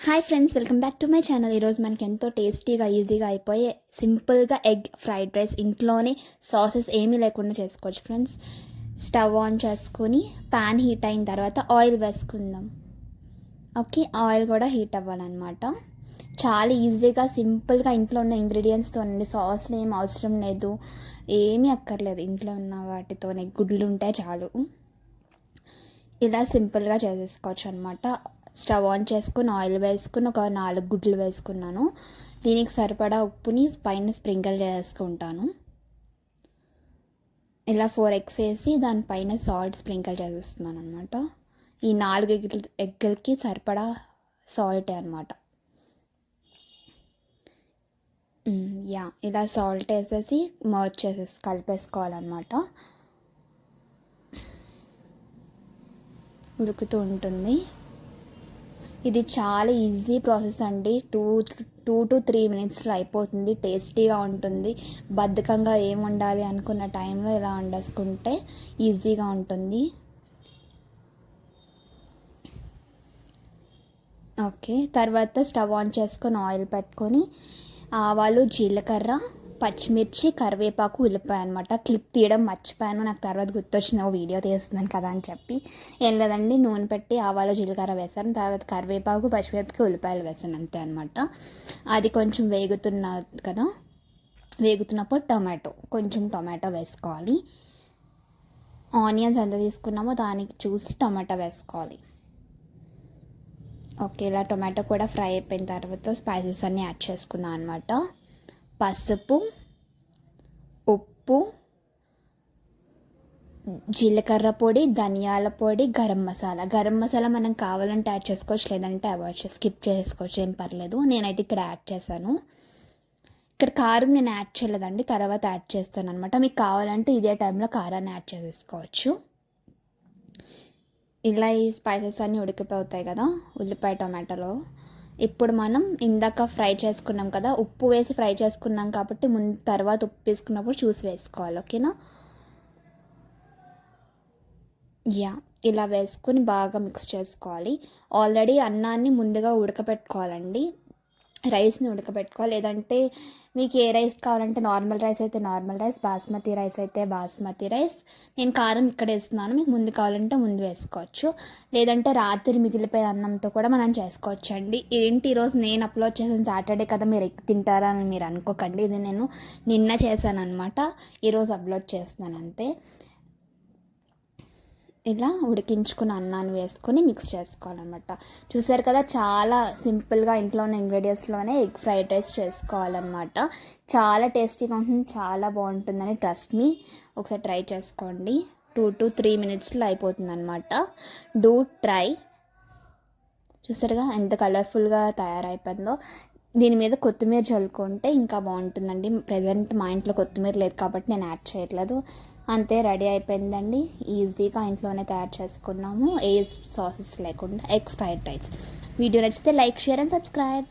Hi friends, welcome back to my channel. ఈరోజు మనకి ఎంతో టేస్టీగా ఈజీగా అయిపోయే సింపుల్గా ఎగ్ ఫ్రైడ్ రైస్ ఇంట్లోనే సాసెస్ ఏమీ లేకుండా చేసుకోవచ్చు ఫ్రెండ్స్. స్టవ్ ఆన్ చేసుకొని ప్యాన్ హీట్ అయిన తర్వాత ఆయిల్ వేసుకుందాం. ఓకే, ఆయిల్ కూడా హీట్ అవ్వాలన్నమాట. చాలా ఈజీగా సింపుల్గా ఇంట్లో ఉన్న ఇంగ్రీడియంట్స్తో అండి. సాస్లు ఏం అవసరం లేదు, ఏమీ అక్కర్లేదు. ఇంట్లో ఉన్న వాటితోనే గుడ్లు ఉంటే చాలు. ఇలా సింపుల్గా చేసేసుకోవచ్చు అనమాట. స్టవ్ ఆన్ చేసుకుని ఆయిల్ వేసుకుని ఒక 4 గుడ్లు వేసుకున్నాను. దీనికి సరిపడా ఉప్పుని పైన స్ప్రింకిల్ చేసుకుంటాను. ఇలా 4 ఎగ్స్ వేసి దానిపైన సాల్ట్ స్ప్రింకిల్ చేసేస్తున్నాను అనమాట. ఈ 4 ఎగ్గులకి సరిపడా సాల్టే అనమాట. ఇలా సాల్ట్ వేసేసి మర్చ్ చేసేసి కలిపేసుకోవాలన్నమాట. ఉడుకుతూ ఉంటుంది. ఇది చాలా ఈజీ ప్రాసెస్ అండి. 2 to 3 మినిట్స్లో అయిపోతుంది. టేస్టీగా ఉంటుంది. బద్ధకంగా ఏం వండాలి అనుకున్న టైంలో ఇలా వండేసుకుంటే ఈజీగా ఉంటుంది. ఓకే, తర్వాత స్టవ్ ఆన్ చేసుకొని ఆయిల్ పెట్టుకొని ఆవాలు, జీలకర్ర, పచ్చిమిర్చి, కరివేపాకు, ఉల్లిపాయ అనమాట. క్లిప్ తీయడం మర్చిపోయాను, నాకు తర్వాత గుర్తొచ్చింది వీడియో తీస్తున్నాను కదా అని చెప్పి. ఏం లేదండి, నూనె పెట్టి ఆవాలు, జీలకర్ర వేసాను. తర్వాత కరివేపాకు, పచ్చిమిరపకాయ, ఉల్లిపాయలు వేసాను, అంతే అనమాట. అది కొంచెం వేగుతున్నప్పుడు కొంచెం టొమాటో వేసుకోవాలి. ఆనియన్స్ ఎంత తీసుకున్నామో దానికి చూసి టొమాటో వేసుకోవాలి. ఓకే, ఇలా టొమాటో కూడా ఫ్రై అయిపోయిన తర్వాత స్పైసెస్ అన్నీ యాడ్ చేసుకుందాం అనమాట. పసుపు, ఉప్పు, జీలకర్ర పొడి, ధనియాల పొడి, గరం మసాలా మనం కావాలంటే యాడ్ చేసుకోవచ్చు, లేదంటే స్కిప్ చేసుకోవచ్చు, ఏం పర్లేదు. నేనైతే ఇక్కడ యాడ్ చేశాను. ఇక్కడ కారం నేను యాడ్ చేయలేదండి, తర్వాత యాడ్ చేస్తాను అనమాట. మీకు కావాలంటే ఇదే టైంలో కారాన్ని యాడ్ చేసేసుకోవచ్చు. ఇలా ఈ స్పైసెస్ అన్నీ ఉడికిపోతాయి కదా ఉల్లిపాయ టొమాటోలో. ఇప్పుడు మనం ఇందాక ఫ్రై చేసుకున్నాం కదా, ఉప్పు వేసి ఫ్రై చేసుకున్నాం కాబట్టి తర్వాత ఉప్పు వేసుకున్నప్పుడు చూసి వేసుకోవాలి. ఓకేనా? ఇలా వేసుకుని బాగా మిక్స్ చేసుకోవాలి. ఆల్రెడీ అన్నాన్ని ముందుగా ఉడకపెట్టుకోవాలండి, రైస్ని ఉడకబెట్టుకోవాలి. లేదంటే మీకు ఏ రైస్ కావాలంటే నార్మల్ రైస్ అయితే నార్మల్ రైస్, బాస్మతి రైస్ అయితే బాస్మతి రైస్. నేను కారం ఇక్కడ వేస్తున్నాను, మీకు ముందు కావాలంటే ముందు వేసుకోవచ్చు. లేదంటే రాత్రి మిగిలిపోయే అన్నంతో కూడా మనం చేసుకోవచ్చు అండి. ఏంటి ఈరోజు నేను అప్లోడ్ చేసిన సాటర్డే కదా మీరు ఎక్కి తింటారా అని మీరు అనుకోకండి. ఇది నేను నిన్న చేశాను అనమాట, ఈరోజు అప్లోడ్ చేస్తున్నాను అంతే. ఇలా ఉడికించుకున్న అన్నాన్ని వేసుకొని మిక్స్ చేసుకోవాలన్నమాట. చూసారు కదా, చాలా సింపుల్గా ఇంట్లో ఉన్న ఇంగ్రీడియంట్స్లోనే ఎగ్ ఫ్రైడ్ రైస్ చేసుకోవాలన్నమాట. చాలా టేస్టీగా ఉంటుంది, చాలా బాగుంటుందని ట్రస్ట్ మీ. ఒకసారి ట్రై చేసుకోండి. 2 to 3 మినిట్స్లో అయిపోతుంది అనమాట. Do try. చూసారుగా ఎంత కలర్ఫుల్గా తయారైపోయిందో. దీని మీద కొత్తిమీర చల్లుకుంటే ఇంకా బాగుంటుందండి. ప్రజెంట్ మా ఇంట్లో కొత్తిమీర లేదు కాబట్టి నేను యాడ్ చేయట్లేదు. అంతే, రెడీ అయిపోయిందండి. ఈజీగా ఇంట్లోనే తయారు చేసుకున్నాము, ఏ సాసెస్ లేకుండా ఎగ్ ఫ్రైడ్ రైస్. వీడియో నచ్చితే లైక్, షేర్ అండ్ సబ్స్క్రైబ్.